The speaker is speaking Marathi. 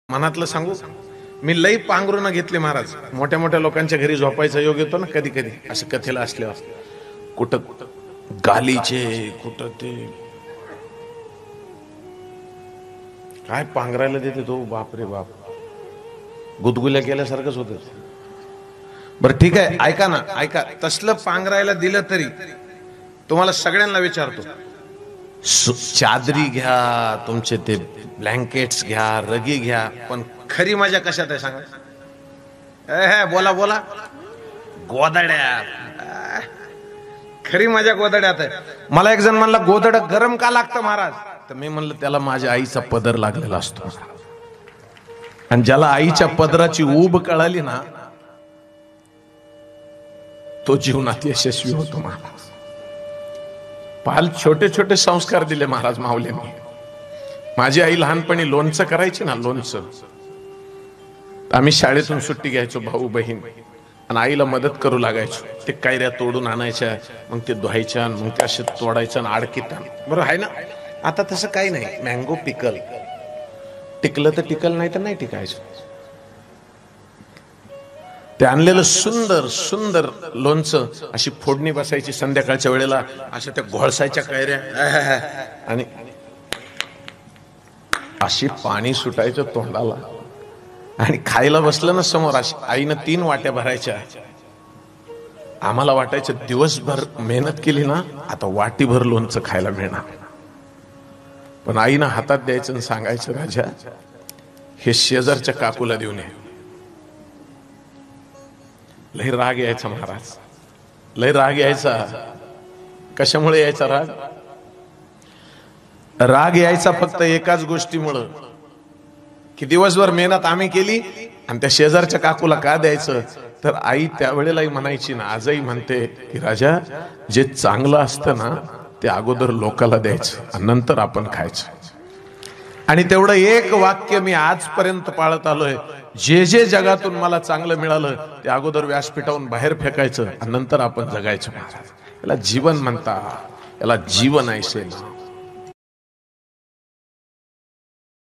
मनातलं सांगू, मी लई पांघरून घेतले महाराज. मोठ्या मोठ्या लोकांच्या घरी झोपायचा योग येतो ना कधी कधी, असं कथेला असल्यावर. कुठं गालीचे, कुठं ते काय पांघरायला देते तो, बाप रे बाप, गुदगुल्या केल्यासारखंच होत. बरं ठीक आहे, ऐका ना, ऐका. तसलं पांघरायला दिलं तरी तुम्हाला सगळ्यांना विचारतो, चादरी घ्या, तुमचे ते ब्लँकेट्स घ्या, रगी घ्या, पण खरी मजा कशात आहे सांगा? बोला बोला. गोदड्यात. खरी मजा गोदड्यात आहे. मला एक जण म्हणला, गोदड गरम का लागतं महाराज? तर मी म्हणलं, त्याला माझ्या आईचा पदर लागलेला असतो, आणि ज्याला आईच्या पदराची ऊब कळाली ना, तो जीवनात यशस्वी होतो महाराज. फार छोटे छोटे संस्कार दिले महाराज माऊलींनी. माझी आई लहानपणी लोणचं करायची ना, लोणचं. आम्ही शाळेतून सुट्टी घ्यायचो, भाऊ बहीण, आणि आईला मदत करू लागायचो. ते कैऱ्या तोडून आणायच्या, मग ते धुवायच्या, मग ते असे तोडायचं आणि आडकीत आण. बरोबर आहे ना? आता तसं काही नाही. मँगो पिकल, टिकलं तर टिकल, नाही तर नाही टिकायचं. ते आणलेलं सुंदर सुंदर लोणचं, अशी फोडणी बसायची संध्याकाळच्या वेळेला, अशा त्या घोळसायच्या कैऱ्या, आणि अशी पाणी सुटायचं तोंडाला, आणि खायला बसलं ना समोर, अशी आईनं 3 वाट्या भरायच्या. आम्हाला वाटायचं दिवसभर मेहनत केली ना, आता वाटीभर लोणचं खायला मिळणार. पण आईनं हातात द्यायचं आणि सांगायचं, राजा हे शेजारच्या काकूला देऊन ये. लय राग यायचा महाराज, लय राग यायचा. कशामुळे यायचा राग? राग यायचा फक्त एकाच गोष्टीमुळं, की दिवसभर मेहनत आम्ही केली आणि त्या शेजारच्या काकूला का द्यायचं? तर आई त्यावेळेलाही म्हणायची ना, आजही म्हणते, की राजा जे चांगलं असतं ना, ते अगोदर लोकाला द्यायचं आणि नंतर आपण खायचं. आणि तेवढं एक वाक्य मी आजपर्यंत पाळत आलोय. जे जे जगातून मला चांगलं मिळालं ते अगोदर व्यासपीठावरून बाहेर फेकायचं आणि नंतर आपण जगायचं. याला जीवन म्हणता, याला जीवन ऐसे.